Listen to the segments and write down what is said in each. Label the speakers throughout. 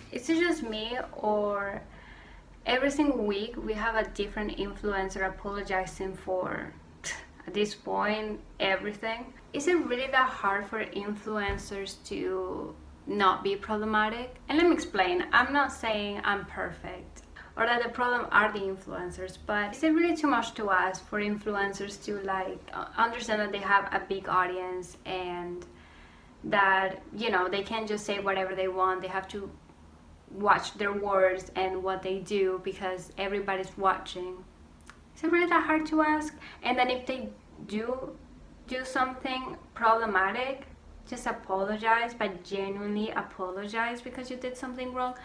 Speaker 1: Is it just me, or every single week we have a different influencer apologizing for, at this point, everything? Is it really that hard for influencers to not be problematic? And let me explain. I'm not saying I'm perfect or that the problem are the influencers, but is it really too much to ask for influencers to understand that they have a big audience and that, you know, they can't just say whatever they want? They have to watch their words and what they do because everybody's watching. Is it really that hard to ask? And then if they do something problematic, just apologize, but genuinely apologize because you did something wrong.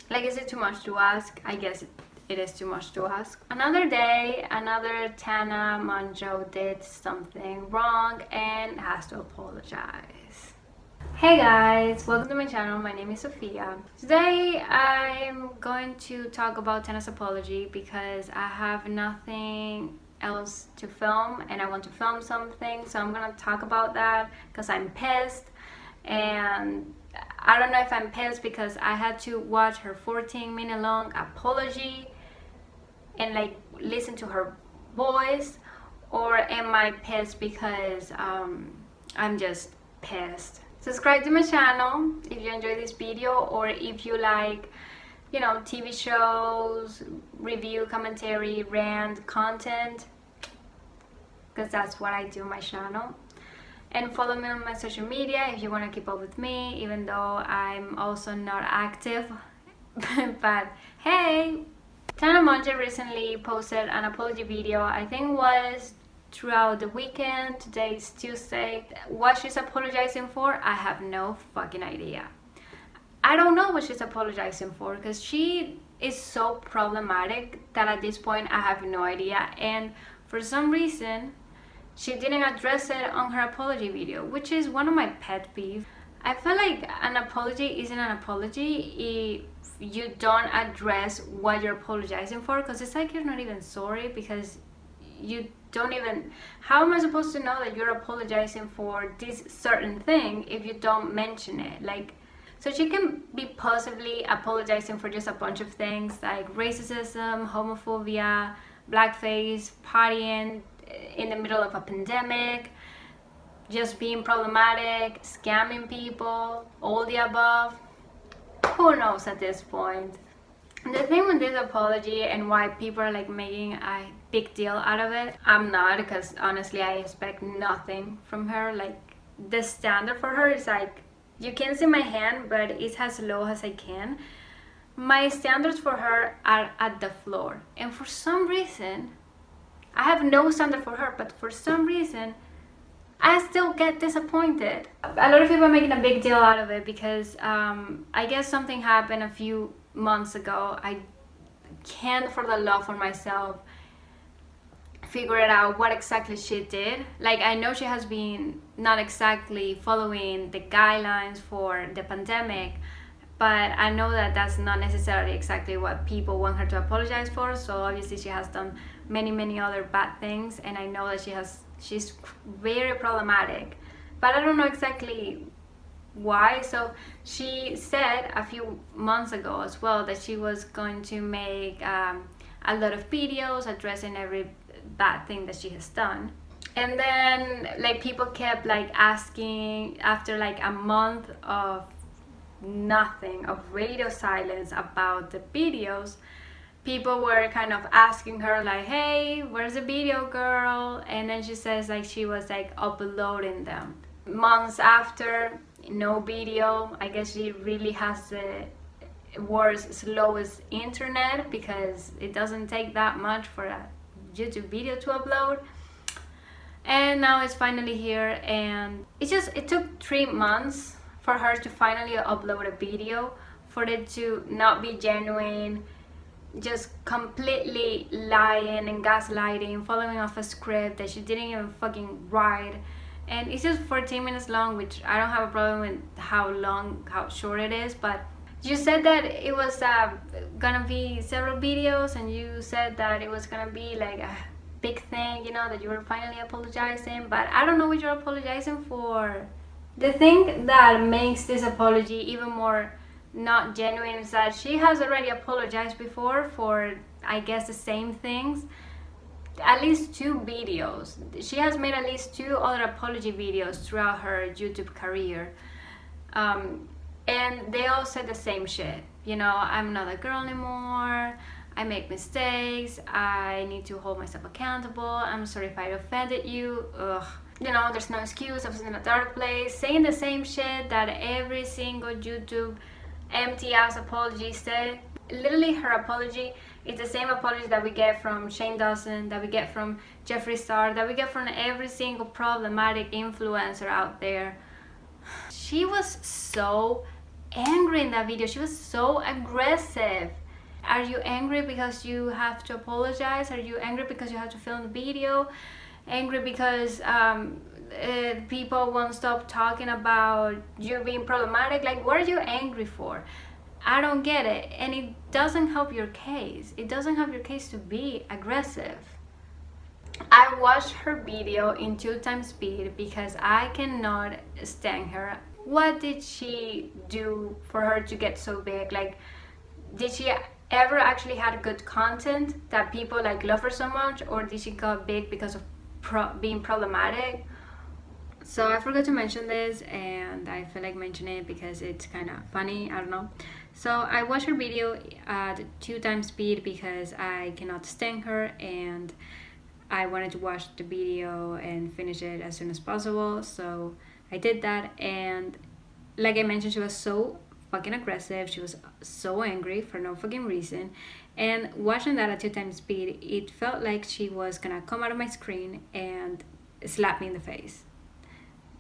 Speaker 1: Like, is it too much to ask? I guess it is too much to ask. Another day, another Tana Mongeau did something wrong and has to apologize. Hey guys, welcome to my channel. My name is Sophia. Today I'm going to talk about Tana's apology because I have nothing else to film and I want to film something, so I'm gonna talk about that because I'm pissed. And I don't know if I'm pissed because I had to watch her 14-minute long apology and listen to her voice, or am I pissed because I'm just pissed. Subscribe to my channel if you enjoy this video, or if you like, you know, TV shows, review, commentary, rant content, because that's what I do on my channel. And follow me on my social media if you want to keep up with me, even though I'm also not active. But hey, Tana Mongeau recently posted an apology video. I think it was throughout the weekend. Today is Tuesday. What she's apologizing for, I have no fucking idea. I don't know what she's apologizing for because she is so problematic that at this point I have no idea. And for some reason she didn't address it on her apology video, which is one of my pet peeves. I feel like an apology isn't an apology if you don't address what you're apologizing for, because it's like you're not even sorry because you don't even... How am I supposed to know that you're apologizing for this certain thing if you don't mention it? So she can be possibly apologizing for just a bunch of things like racism, homophobia, blackface, partying in the middle of a pandemic, just being problematic, scamming people, all the above. Who knows at this point? The thing with this apology and why people are making a big deal out of it, I'm not, because honestly I expect nothing from her. The standard for her is you can see my hand, but it's as low as I can. My standards for her are at the floor, and for some reason I have no standard for her, but for some reason I still get disappointed. A lot of people are making a big deal out of it because I guess something happened a few months ago. I can't for the love of myself figure it out what exactly she did. I know she has been not exactly following the guidelines for the pandemic, but I know that that's not necessarily exactly what people want her to apologize for. So obviously she has done many other bad things, and I know that she's very problematic, but I don't know exactly why. So she said a few months ago as well that she was going to make a lot of videos addressing every bad thing that she has done. And then people kept asking, after a month of nothing, of radio silence about the videos, people were kind of asking her hey, where's the video, girl? And then she says she was uploading them. Months after, no video. I guess she really has the world's slowest internet because it doesn't take that much for a YouTube video to upload. And now it's finally here, and it took 3 months for her to finally upload a video, for it to not be genuine, just completely lying and gaslighting, following off a script that she didn't even fucking write. And it's just 14 minutes long, which I don't have a problem with how short it is. But you said that it was gonna be several videos, and you said that it was gonna be a big thing, you know, that you were finally apologizing, but I don't know what you're apologizing for. The thing that makes this apology even more not genuine is that she has already apologized before for, I guess, the same things. At least 2 videos. She has made at least 2 other apology videos throughout her YouTube career. And they all said the same shit. You know, I'm not a girl anymore. I make mistakes. I need to hold myself accountable. I'm sorry if I offended you. Ugh. You know, there's no excuse. I was in a dark place. Saying the same shit that every single YouTube empty ass apology said. Literally, her apology is the same apology that we get from Shane Dawson, that we get from Jeffree Star, that we get from every single problematic influencer out there. She was so angry in that video. She was so aggressive. Are you angry because you have to apologize? Are you angry because you have to film the video? Angry because people won't stop talking about you being problematic? Like, what are you angry for? I don't get it. And it doesn't help your case. It doesn't help your case to be aggressive. I watched her video in 2 times speed because I cannot stand her. What did she do for her to get so big? Like, did she ever actually had good content that people like love her so much, or did she got big because of being problematic? So I forgot to mention this, and I feel like mentioning it because it's kind of funny. I don't know. So I watched her video at 2 times speed because I cannot stand her, and I wanted to watch the video and finish it as soon as possible. So I did that, and like I mentioned, she was so fucking aggressive. She was so angry for no fucking reason. And watching that at 2 times speed, it felt like she was gonna come out of my screen and slap me in the face.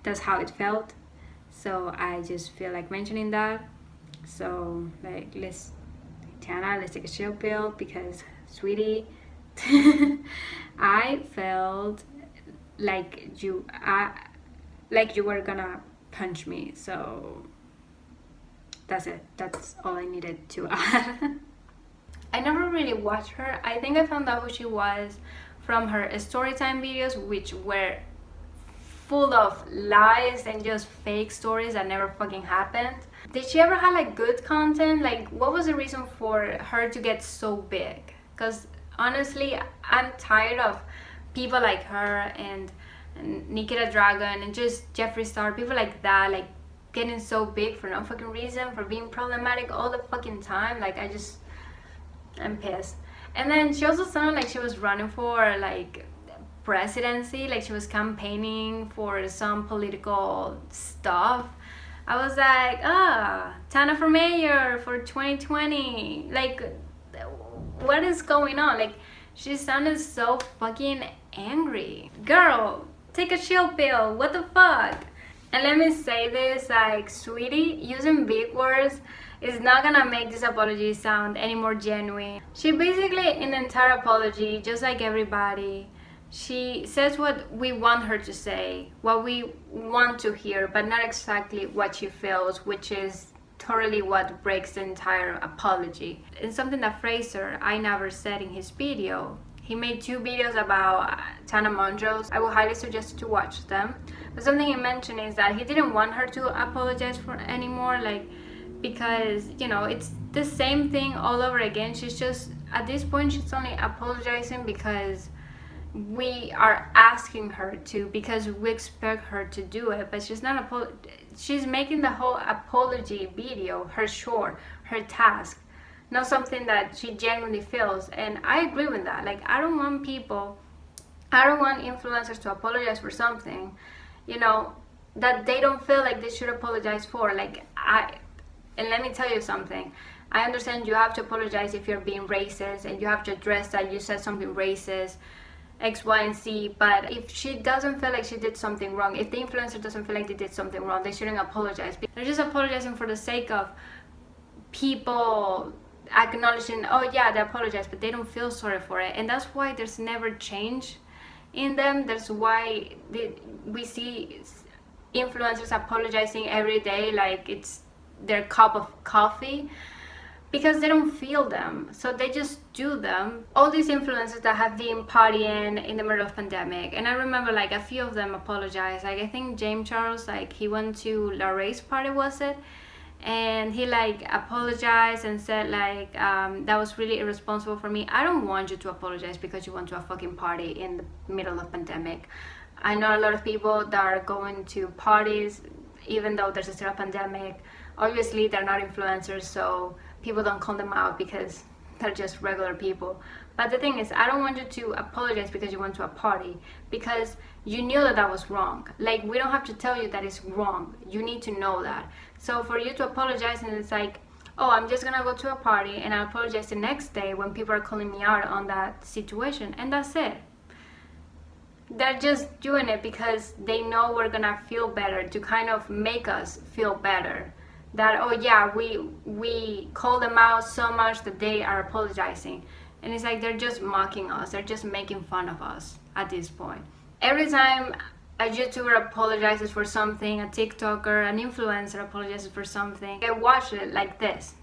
Speaker 1: That's how it felt. So I just feel like mentioning that. So like, Tana, let's take a chill pill, because sweetie, I felt like you were gonna punch me. So that's it. That's all I needed to add. I never really watched her. I think I found out who she was from her storytime videos, which were full of lies and just fake stories that never fucking happened. Did she ever have like good content? Like, what was the reason for her to get so big? Because honestly, I'm tired of people like her and Nikita Dragon and just Jeffree Star, people like that, like getting so big for no fucking reason, for being problematic all the fucking time. Like, I'm pissed. And then she also sounded like she was running for like presidency, like she was campaigning for some political stuff. I was like, Tana for mayor for 2020. Like, what is going on? Like, she sounded so fucking angry. Girl, take a chill pill. What the fuck? And let me say this, like, sweetie, using big words is not gonna make this apology sound any more genuine. She basically, in the entire apology, just like everybody, she says what we want her to say, what we want to hear, but not exactly what she feels, which is totally what breaks the entire apology. And something that Fraser, I never said in his video. He made 2 videos about Tana Mongeau. I would highly suggest to watch them. But something he mentioned is that he didn't want her to apologize for anymore, like, because, you know, it's the same thing all over again. She's just, at this point, she's only apologizing because we are asking her to, because we expect her to do it. But she's not she's making the whole apology video her chore, her task, not something that she genuinely feels. And I agree with that. Like, I don't want influencers to apologize for something, you know, that they don't feel like they should apologize for. Like, and let me tell you something. I understand you have to apologize if you're being racist, and you have to address that you said something racist, X, Y, and Z. But if she doesn't feel like she did something wrong, if the influencer doesn't feel like they did something wrong, they shouldn't apologize. They're just apologizing for the sake of people acknowledging, oh yeah, they apologize, but they don't feel sorry for it. And that's why there's never change in them. That's why we see influencers apologizing every day like it's their cup of coffee, because they don't feel them, so they just do them. All these influencers that have been partying in the middle of pandemic, and I remember like a few of them apologized. Like, I think James Charles, like, he went to La Ray's party, was it? and he like apologized and said like that was really irresponsible for me. I don't want you to apologize because you went to a fucking party in the middle of pandemic. I know a lot of people that are going to parties even though there's still a pandemic. Obviously they're not influencers, so people don't call them out because they're just regular people. But the thing is, I don't want you to apologize because you went to a party, because you knew that that was wrong. Like, we don't have to tell you that it's wrong. You need to know that. So for you to apologize and it's like, oh, I'm just gonna go to a party and I apologize the next day when people are calling me out on that situation, and that's it. They're just doing it because they know we're gonna feel better, to kind of make us feel better. That, oh yeah, we call them out so much that they are apologizing. And it's like they're just mocking us. They're just making fun of us at this point. Every time a YouTuber apologizes for something, a TikToker, an influencer apologizes for something, I watch it like this.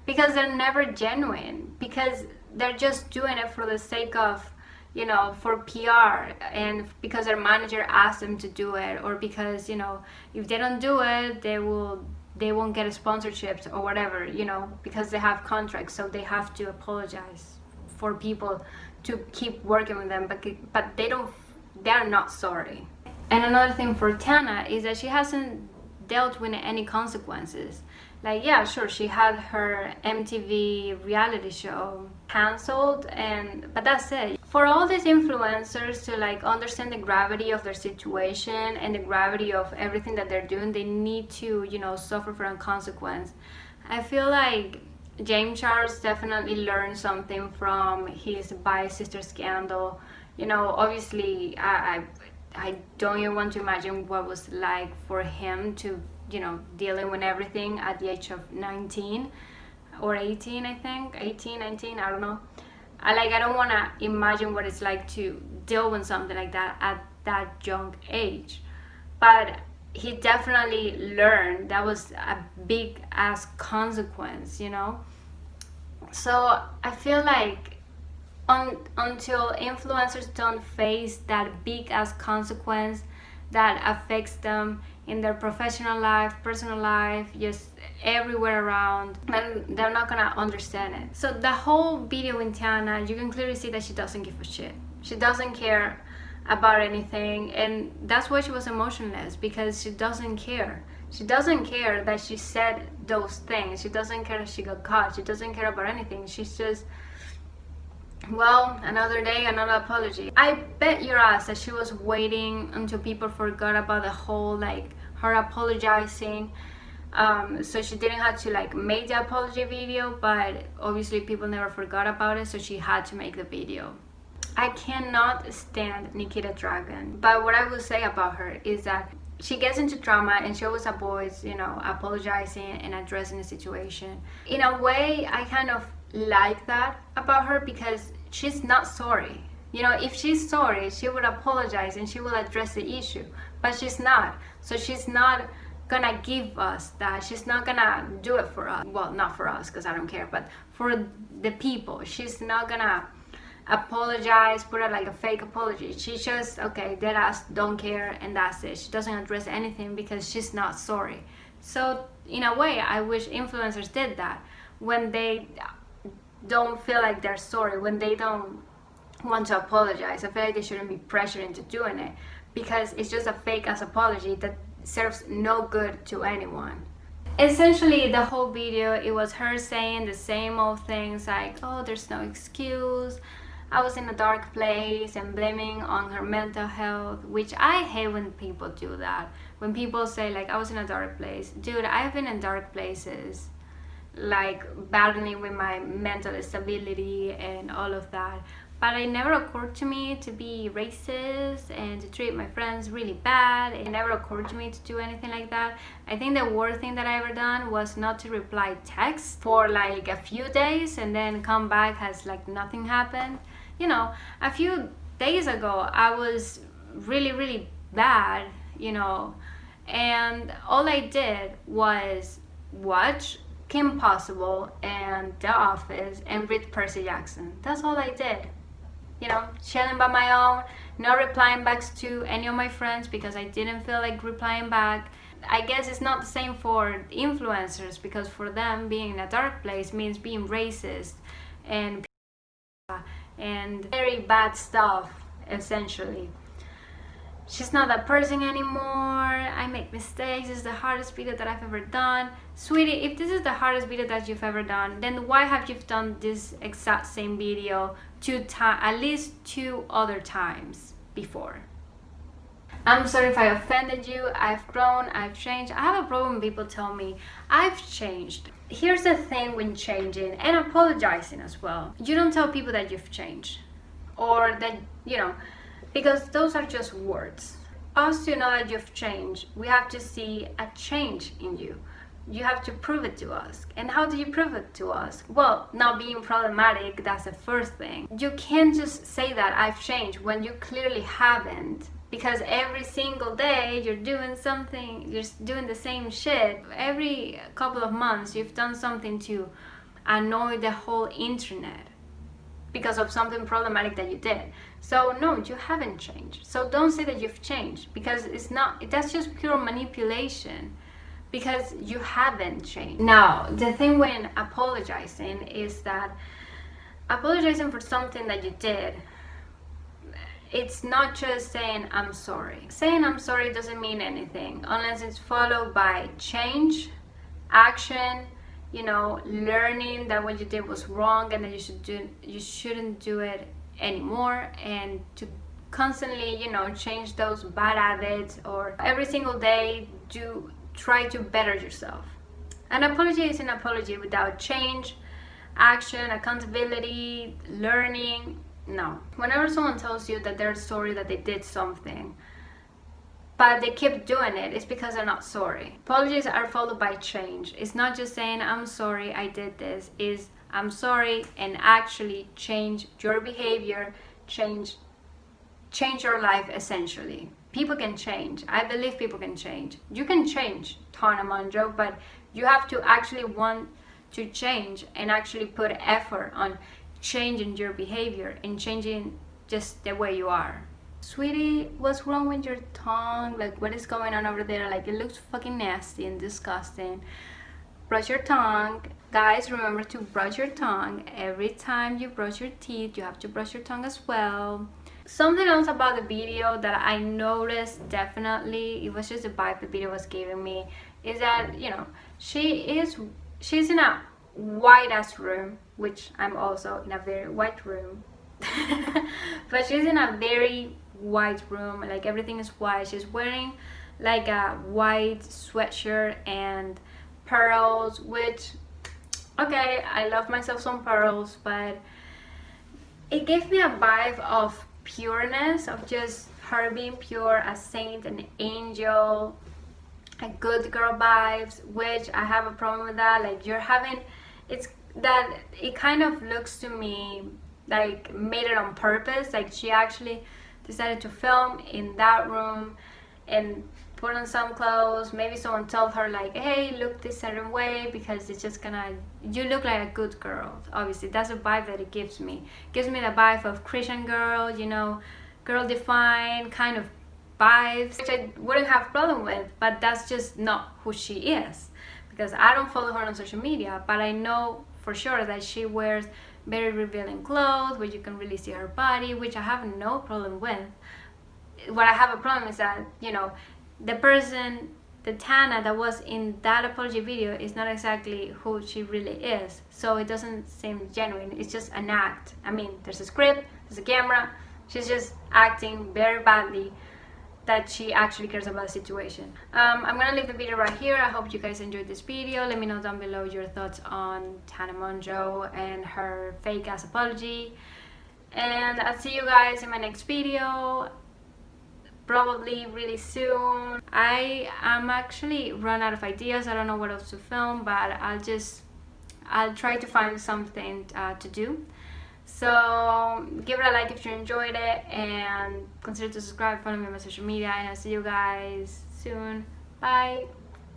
Speaker 1: Because they're never genuine. Because they're just doing it for the sake of, you know, for PR, and because their manager asked them to do it, or because, you know, if they don't do it, they won't get sponsorships or whatever, you know, because they have contracts, so they have to apologize for people to keep working with them, but they're not sorry. And another thing for Tana is that she hasn't dealt with any consequences. Like, yeah, sure, she had her MTV reality show cancelled, but that's it. For all these influencers to like understand the gravity of their situation and the gravity of everything that they're doing, they need to, you know, suffer from a consequence. I feel like James Charles definitely learned something from his Bi Sister scandal. You know, obviously, I don't even want to imagine what it was like for him to, you know, dealing with everything at the age of 19 or 18, I think. 18, 19, I don't know. I don't want to imagine what it's like to deal with something like that at that young age. But he definitely learned that was a big ass consequence, you know. So I feel like until influencers don't face that big ass consequence that affects them in their professional life, personal life, just everywhere around, then they're not gonna understand it. So the whole video in Tana, you can clearly see that she doesn't give a shit. She doesn't care about anything, and that's why she was emotionless, because she doesn't care. She doesn't care that she said those things. She doesn't care that she got caught. She doesn't care about anything. She's just, well, another day, another apology. I bet your ass that she was waiting until people forgot about the whole, like, her apologizing, so she didn't have to like make the apology video, but obviously people never forgot about it, so she had to make the video. I cannot stand Nikita Dragon, but what I will say about her is that she gets into drama and she always avoids, you know, apologizing and addressing the situation. In a way, I kind of like that about her, because she's not sorry. You know, if she's sorry, she would apologize and she will address the issue, but she's not. So she's not gonna give us that. She's not gonna do it for us. Well, not for us, because I don't care, but for the people. She's not gonna apologize, put it like a fake apology. She just, okay, dead ass, don't care, and that's it. She doesn't address anything because she's not sorry. So in a way, I wish influencers did that. When they don't feel like they're sorry, when they don't want to apologize, I feel like they shouldn't be pressured into doing it, because it's just a fake ass apology that serves no good to anyone. Essentially, the whole video, it was her saying the same old things like, oh, there's no excuse, I was in a dark place, and blaming on her mental health, which I hate when people do that. When people say like, I was in a dark place. Dude, I've been in dark places, like battling with my mental stability and all of that. But it never occurred to me to be racist and to treat my friends really bad. It never occurred to me to do anything like that. I think the worst thing that I ever done was not to reply text for like a few days and then come back as like nothing happened. You know, a few days ago I was really, really bad, you know, and all I did was watch Kim Possible and The Office and read Percy Jackson. That's all I did. You know, chilling by my own, not replying back to any of my friends because I didn't feel like replying back. I guess it's not the same for influencers, because for them being in a dark place means being racist and very bad stuff, essentially. She's not that person anymore. I make mistakes. This is the hardest video that I've ever done. Sweetie, if this is the hardest video that you've ever done, then why have you done this exact same video at least 2 other times before? I'm sorry if I offended you. I've grown, I've changed. I have a problem when people tell me I've changed. Here's the thing when changing and apologizing as well. You don't tell people that you've changed, or that, because those are just words. Us to know that you've changed, we have to see a change in you. You have to prove it to us. And how do you prove it to us? Well, not being problematic, that's the first thing. You can't just say that I've changed when you clearly haven't. Because every single day you're doing something, you're doing the same shit. Every couple of months you've done something to annoy the whole internet because of something problematic that you did. So no, you haven't changed. So don't say that you've changed, because it's not, that's just pure manipulation, because you haven't changed. Now, the thing when apologizing is that apologizing for something that you did, it's not just saying I'm sorry. Saying I'm sorry doesn't mean anything unless it's followed by change, action, learning that what you did was wrong and that you shouldn't do it anymore, and to constantly, change those bad habits, or every single day try to better yourself. An apology is an apology without change, action, accountability, learning. No. Whenever someone tells you that they're sorry that they did something, but they keep doing it, it's because they're not sorry. Apologies are followed by change. It's not just saying I'm sorry I did this. It's I'm sorry and actually change your behavior, change your life, essentially. People can change. I believe people can change. You can change, Tana Mongeau, but you have to actually want to change and actually put effort on changing your behavior and changing just the way you are. Sweetie, what's wrong with your tongue? Like, what is going on over there? Like, it looks fucking nasty and disgusting. Brush your tongue. Guys, remember to brush your tongue. Every time you brush your teeth, you have to brush your tongue as well. Something else about the video that I noticed, definitely, it was just the vibe the video was giving me, is that, she's in a white ass room, which I'm also in a very white room. But she's in a very white room, like everything is white. She's wearing like a white sweatshirt and pearls, which, okay, I love myself some pearls, but it gave me a vibe of pureness, of just her being pure, a saint, an angel, a good girl vibes, which I have a problem with that. Like, it's that it kind of looks to me like made it on purpose. Like, she actually decided to film in that room and put on some clothes. Maybe someone told her like, hey, look this certain way because it's just gonna, you look like a good girl. Obviously that's a vibe that it gives me. It gives me the vibe of Christian girl, girl defined kind of vibes, which I wouldn't have problem with, but that's just not who she is, because I don't follow her on social media, but I know for sure that she wears very revealing clothes where you can really see her body, which I have no problem with. What I have a problem is that, the person, the Tana that was in that apology video is not exactly who she really is. So it doesn't seem genuine. It's just an act. I mean, there's a script, there's a camera. She's just acting very badly that she actually cares about the situation. I'm gonna leave the video right here. I hope you guys enjoyed this video. Let me know down below your thoughts on Tana Mongeau and her fake ass apology. And I'll see you guys in my next video, probably really soon. I'm actually run out of ideas. I don't know what else to film, but I'll try to find something to do. So give it a like if you enjoyed it, and consider to subscribe, follow me on my social media, and I'll see you guys soon. Bye.